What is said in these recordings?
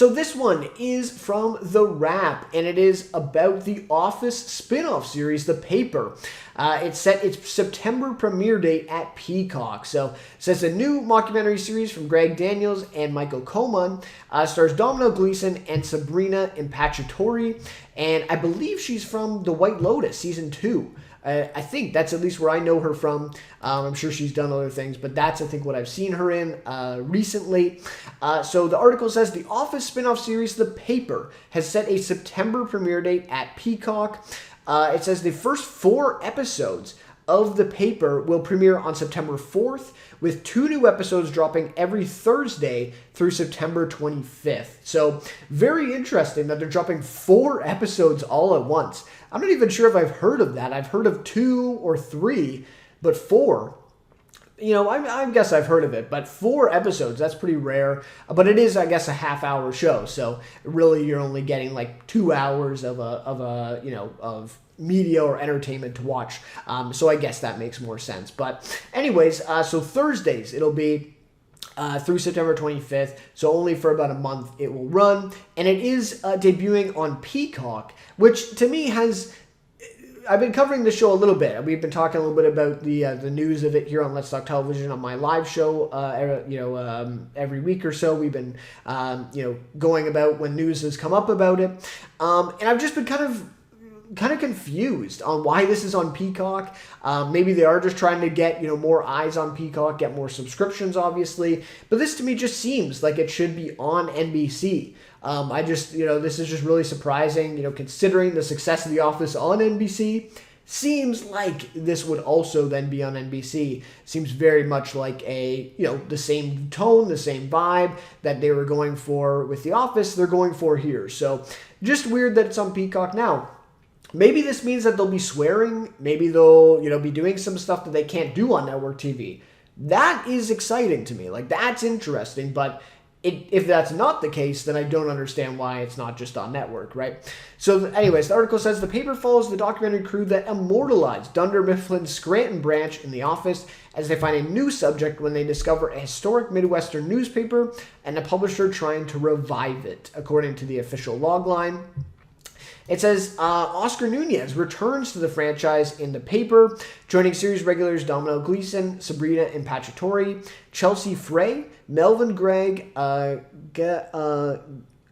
So this one is from The Wrap, and it is about the Office spin-off series, The Paper. It set its September premiere date at Peacock. So it says a new mockumentary series from Greg Daniels and Michael Coman stars Domino Gleeson and Sabrina Impacciatori, and I believe she's from The White Lotus season 2. I think that's at least where I know her from. I'm sure she's done other things, but that's, I think, what I've seen her in recently. So the article says the Office spin-off series, The Paper, has set a September premiere date at Peacock. It says the first 4 episodes of The Paper will premiere on September 4th, with 2 new episodes dropping every Thursday through September 25th. So very interesting that they're dropping 4 episodes all at once. I'm not even sure if I've heard of that. I've heard of 2 or 3, but 4, I guess I've heard of it, but 4 episodes, that's pretty rare. But it is, I guess, a half-hour show, so really you're only getting like 2 hours of media or entertainment to watch. So I guess that makes more sense. But anyways, so Thursdays it'll be through September 25th, so only for about a month it will run, and it is debuting on Peacock, which to me has... I've been covering the show a little bit. We've been talking a little bit about the news of it here on Let's Talk Television on my live show. Every week or so, we've been going about when news has come up about it, and I've just been kind of confused on why this is on Peacock. Maybe they are just trying to get more eyes on Peacock, get more subscriptions, obviously. But this to me just seems like it should be on NBC. This is just really surprising, considering the success of The Office on NBC. Seems like this would also then be on NBC. Seems very much like the same tone, the same vibe that they were going for with The Office, they're going for here. So just weird that it's on Peacock now. Maybe this means that they'll be swearing. Maybe they'll, be doing some stuff that they can't do on network TV. That is exciting to me. Like, that's interesting, but if that's not the case, then I don't understand why it's not just on network, right? So anyways, the article says The Paper follows the documentary crew that immortalized Dunder Mifflin's Scranton branch in The Office as they find a new subject when they discover a historic Midwestern newspaper and a publisher trying to revive it, according to the official logline. It says Oscar Nunez returns to the franchise in The Paper, joining series regulars Domino Gleeson, Sabrina Impacciatori, Chelsea Frey, Melvin Gregg, I'm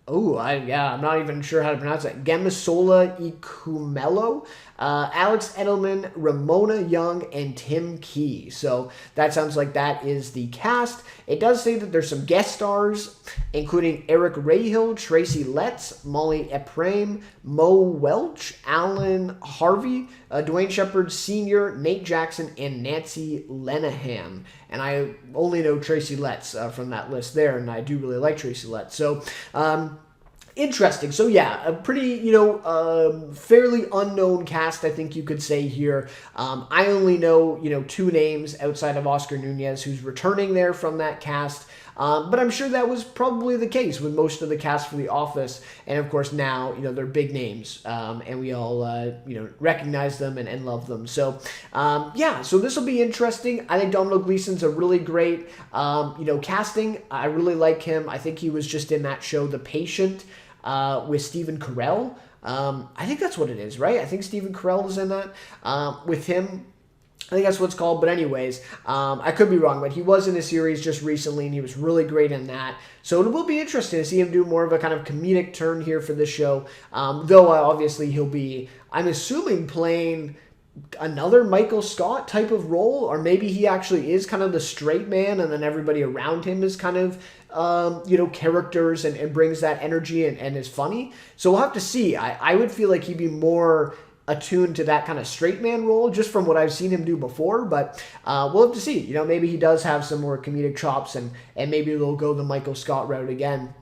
not even sure how to pronounce it, Gemisola Icumelo, Alex Edelman, Ramona Young, and Tim Key. So that sounds like that is the cast. It does say that there's some guest stars, including Eric Rahill, Tracy Letts, Molly Ephraim, Mo Welch, Alan Harvey, Dwayne Shepard Sr., Nate Jackson, and Nancy Lenahan. And I only know Tracy Letts from that list there, and I do really like Tracy Letts. So, interesting. So yeah, a pretty, fairly unknown cast, I think you could say here. I only know, 2 names outside of Oscar Nunez who's returning there from that cast. But I'm sure that was probably the case with most of the cast for The Office. And of course now, they're big names, and we all, recognize them and love them. So, so this will be interesting. I think Domino Gleeson's a really great, casting. I really like him. I think he was just in that show, The Patient, with Stephen Carell. I think that's what it is, right? I think Stephen Carell is in that, with him. I think that's what it's called, but anyways, I could be wrong, but he was in a series just recently, and he was really great in that. So it will be interesting to see him do more of a kind of comedic turn here for this show, though obviously he'll be, I'm assuming, playing another Michael Scott type of role, or maybe he actually is kind of the straight man, and then everybody around him is kind of, characters and brings that energy and is funny. So we'll have to see. I would feel like he'd be more attuned to that kind of straight man role, just from what I've seen him do before, but we'll have to see. Maybe he does have some more comedic chops, and maybe they'll go the Michael Scott route again.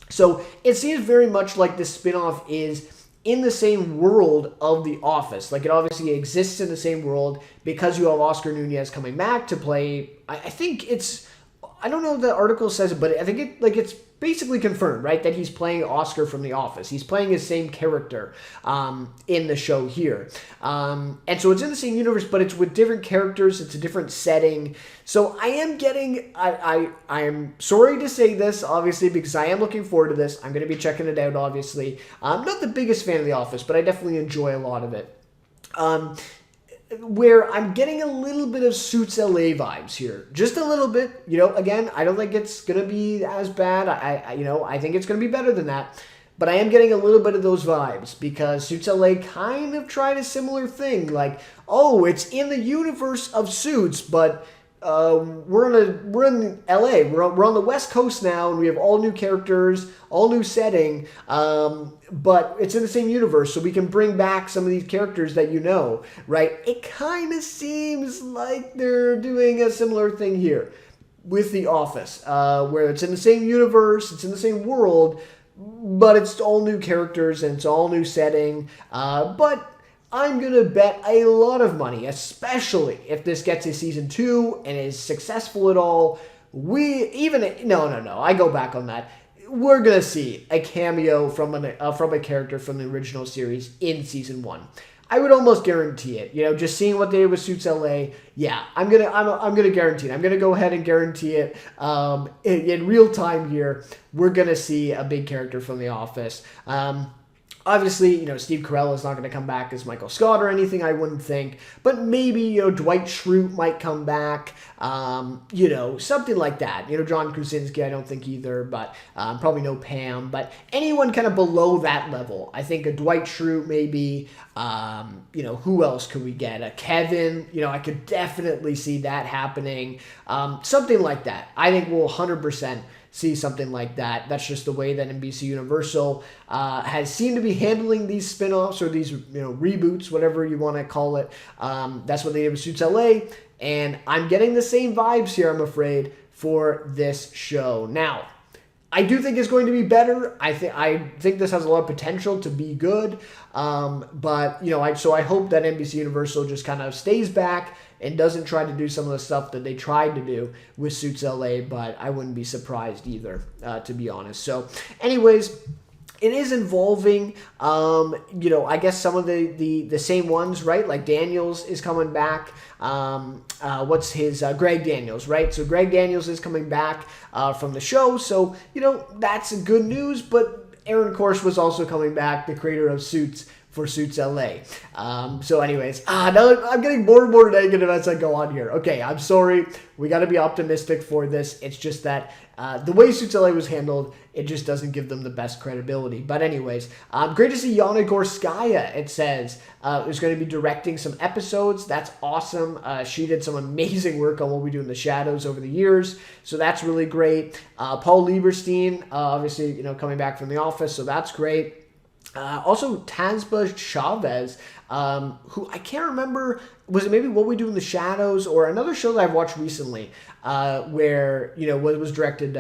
So it seems very much like this spinoff is in the same world of The Office. Like, it obviously exists in the same world because you have Oscar Nunez coming back to play, I think it's, I don't know if the article says it, but I think it's basically confirmed, right, that he's playing Oscar from The Office. He's playing his same character in the show here. And so it's in the same universe, but it's with different characters. It's a different setting. So I am getting, I am sorry to say this, obviously, because I am looking forward to this. I'm going to be checking it out, obviously. I'm not the biggest fan of The Office, but I definitely enjoy a lot of it. Where I'm getting a little bit of Suits LA vibes here. Just a little bit. Again, I don't think it's going to be as bad. I think it's going to be better than that. But I am getting a little bit of those vibes because Suits LA kind of tried a similar thing. Like, oh, it's in the universe of Suits, but we're in LA. We're on the West Coast now, and we have all new characters, all new setting. But it's in the same universe, so we can bring back some of these characters that right? It kind of seems like they're doing a similar thing here with The Office, where it's in the same universe, it's in the same world, but it's all new characters and it's all new setting. But I'm going to bet a lot of money, especially if this gets a season 2 and is successful at all. No, I go back on that. We're going to see a cameo from a character from the original series in season 1. I would almost guarantee it. Just seeing what they did with Suits LA, yeah, I'm gonna guarantee it. I'm gonna go ahead and guarantee it. In real time here, we're gonna see a big character from The Office. Obviously, Steve Carell is not going to come back as Michael Scott or anything, I wouldn't think. But maybe, Dwight Schrute might come back. Something like that. John Krasinski, I don't think either, but probably no Pam. But anyone kind of below that level. I think a Dwight Schrute maybe. Who else could we get? Kevin. I could definitely see that happening. Something like that. I think we'll 100% see something like that. That's just the way that NBC Universal has seemed to be handling these spin-offs or these reboots, whatever you want to call it. That's what they did with Suits LA, and I'm getting the same vibes here, I'm afraid, for this show. Now, I do think it's going to be better. I think this has a lot of potential to be good. But I hope that NBC Universal just kind of stays back and doesn't try to do some of the stuff that they tried to do with Suits LA, but I wouldn't be surprised either, to be honest. So, anyways, it is involving, I guess some of the same ones, right? Like Daniels is coming back. What's his, Greg Daniels, right? So Greg Daniels is coming back from the show. So, that's good news, but Aaron Korsh was also coming back, the creator of Suits, for Suits LA. So anyways, now I'm getting more and more negative as I go on here. Okay, I'm sorry. We got to be optimistic for this. It's just that the way Suits LA was handled, it just doesn't give them the best credibility. But anyways, great to see Yana Gorskaya, it says, is going to be directing some episodes. That's awesome. She did some amazing work on What We Do in the Shadows over the years. So that's really great. Paul Lieberstein, obviously, coming back from The Office. So that's great. Also, Tazba Chavez, who I can't remember, was it maybe What We Do in the Shadows or another show that I've watched recently, where was directed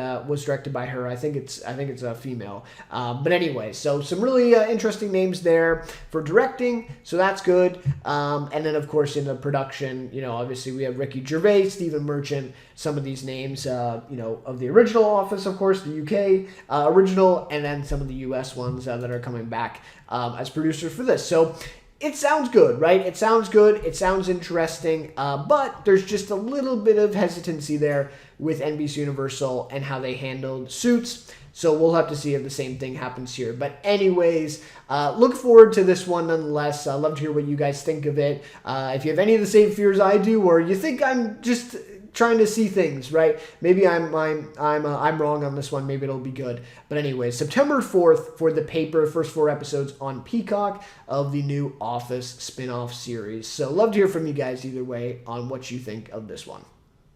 by her. I think it's a female. But anyway, so some really interesting names there for directing, so that's good. And then of course in the production, obviously we have Ricky Gervais, Stephen Merchant, some of these names, of the original Office, of course, the UK original, and then some of the US ones that are coming back as producers for this. So it sounds good, right? It sounds good. It sounds interesting. But there's just a little bit of hesitancy there with NBC Universal and how they handled Suits. So we'll have to see if the same thing happens here. But anyways, look forward to this one nonetheless. I'd love to hear what you guys think of it. If you have any of the same fears I do, or you think I'm just trying to see things, right? Maybe I'm wrong on this one. Maybe it'll be good. But anyway, September 4th for The Paper, first 4 episodes on Peacock of the new Office spin-off series. So love to hear from you guys either way on what you think of this one.